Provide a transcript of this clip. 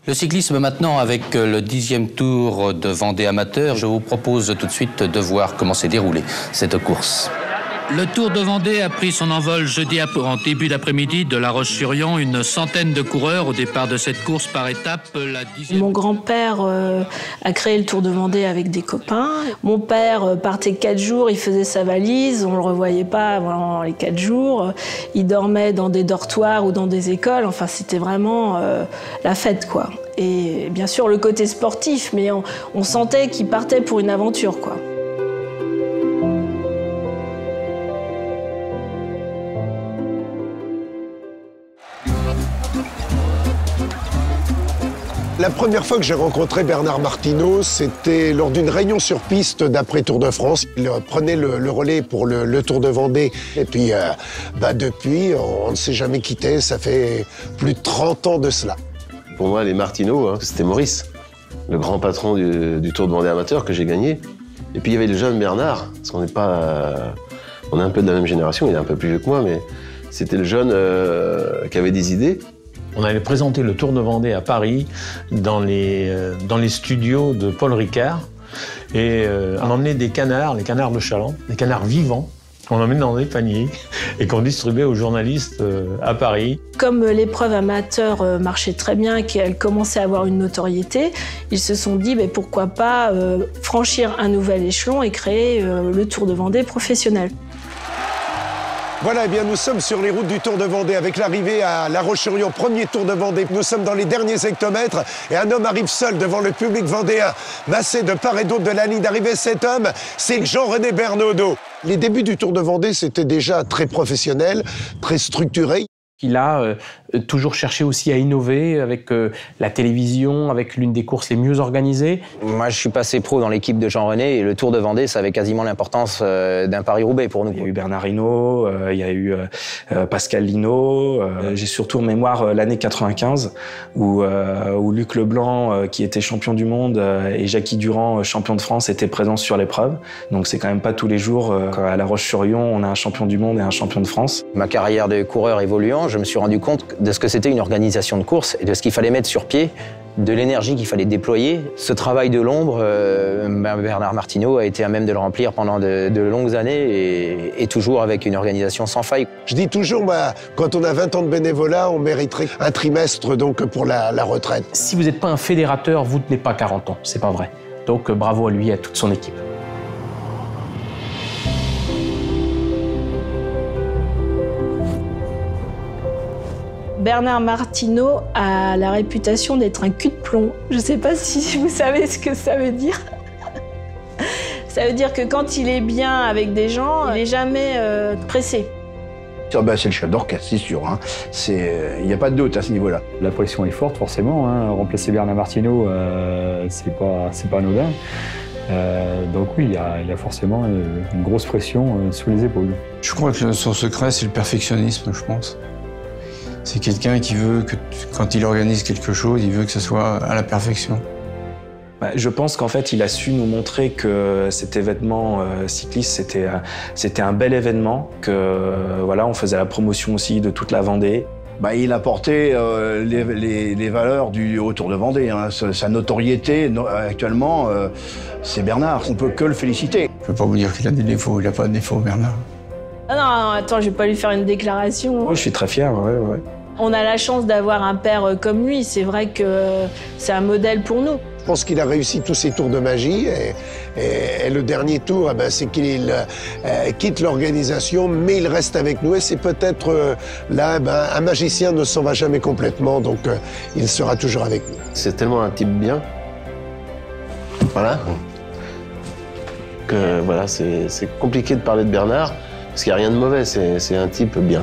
Le cyclisme maintenant avec le 10e Tour de Vendée amateur. Je vous propose tout de suite de voir comment s'est déroulée cette course. Le Tour de Vendée a pris son envol jeudi en début d'après-midi de La Roche-sur-Yon. Une centaine de coureurs au départ de cette course par étapes. Mon grand-père a créé le Tour de Vendée avec des copains. Mon père partait 4 jours, il faisait sa valise, on ne le revoyait pas pendant les 4 jours. Il dormait dans des dortoirs ou dans des écoles. Enfin, c'était vraiment la fête, quoi. Et bien sûr, le côté sportif, mais on sentait qu'il partait pour une aventure, quoi. La première fois que j'ai rencontré Bernard Martinault, c'était lors d'une réunion sur piste d'après Tour de France. Il prenait le relais pour le Tour de Vendée. Et puis, depuis, on ne s'est jamais quitté. Ça fait plus de 30 ans de cela. Pour moi, les Martinault, c'était Maurice, le grand patron du Tour de Vendée amateur que j'ai gagné. Et puis, il y avait le jeune Bernard, parce qu'on n'est pas... on est un peu de la même génération, il est un peu plus vieux que moi, mais c'était le jeune qui avait des idées. On allait présenter le Tour de Vendée à Paris, dans les studios de Paul Ricard. Et on emmenait des canards, les canards de Chaland, des canards vivants, qu'on emmenait dans des paniers et qu'on distribuait aux journalistes à Paris. Comme l'épreuve amateur marchait très bien et qu'elle commençait à avoir une notoriété, ils se sont dit pourquoi pas franchir un nouvel échelon et créer le Tour de Vendée professionnel. Voilà, eh bien, nous sommes sur les routes du Tour de Vendée avec l'arrivée à La Roche-sur-Yon, premier Tour de Vendée. Nous sommes dans les derniers hectomètres et un homme arrive seul devant le public vendéen, massé de part et d'autre de la ligne d'arrivée. Cet homme, c'est Jean-René Bernaudot. Les débuts du Tour de Vendée, c'était déjà très professionnel, très structuré. Il a toujours cherché aussi à innover avec la télévision, avec l'une des courses les mieux organisées. Moi, je suis passé pro dans l'équipe de Jean-René et le Tour de Vendée, ça avait quasiment l'importance d'un Paris-Roubaix pour nous. Il y a eu Bernard Hinault, il y a eu Pascal Linault. J'ai surtout en mémoire l'année 95 où Luc Leblanc, qui était champion du monde, et Jackie Durand, champion de France, étaient présents sur l'épreuve. Donc c'est quand même pas tous les jours qu'à La Roche-sur-Yon, on a un champion du monde et un champion de France. Ma carrière de coureur évoluant, je me suis rendu compte de ce que c'était une organisation de course et de ce qu'il fallait mettre sur pied, de l'énergie qu'il fallait déployer. Ce travail de l'ombre, Bernard Martinault a été à même de le remplir pendant de longues années et toujours avec une organisation sans faille. Je dis toujours, quand on a 20 ans de bénévolat, on mériterait un trimestre donc, pour la retraite. Si vous n'êtes pas un fédérateur, vous ne tenez pas 40 ans, c'est pas vrai. Donc bravo à lui et à toute son équipe. Bernard Martinault a la réputation d'être un cul de plomb. Je ne sais pas si vous savez ce que ça veut dire. Ça veut dire que quand il est bien avec des gens, il n'est jamais pressé. C'est le chef d'orchestre, c'est sûr. Hein. Il n'y a pas de doute à ce niveau-là. La pression est forte, forcément. Hein. Remplacer Bernard Martinault, c'est pas anodin. Donc oui, il y a forcément une grosse pression sous les épaules. Je crois que son secret, c'est le perfectionnisme, je pense. C'est quelqu'un qui veut que, quand il organise quelque chose, il veut que ce soit à la perfection. Je pense qu'en fait, il a su nous montrer que cet événement cycliste, c'était un bel événement, que voilà, on faisait la promotion aussi de toute la Vendée. Il a porté les valeurs du Tour de Vendée. Hein. Sa notoriété, actuellement, c'est Bernard. On peut que le féliciter. Je ne peux pas vous dire qu'il a des défauts. Il n'a pas de défauts, Bernard. Ah non, attends, je vais pas lui faire une déclaration. Je suis très fier, ouais. On a la chance d'avoir un père comme lui. C'est vrai que c'est un modèle pour nous. Je pense qu'il a réussi tous ses tours de magie et le dernier tour, c'est qu'il quitte l'organisation, mais il reste avec nous et c'est peut-être là, un magicien ne s'en va jamais complètement, donc il sera toujours avec nous. C'est tellement un type bien, voilà, que voilà, c'est compliqué de parler de Bernard, parce qu'il n'y a rien de mauvais, c'est un type bien.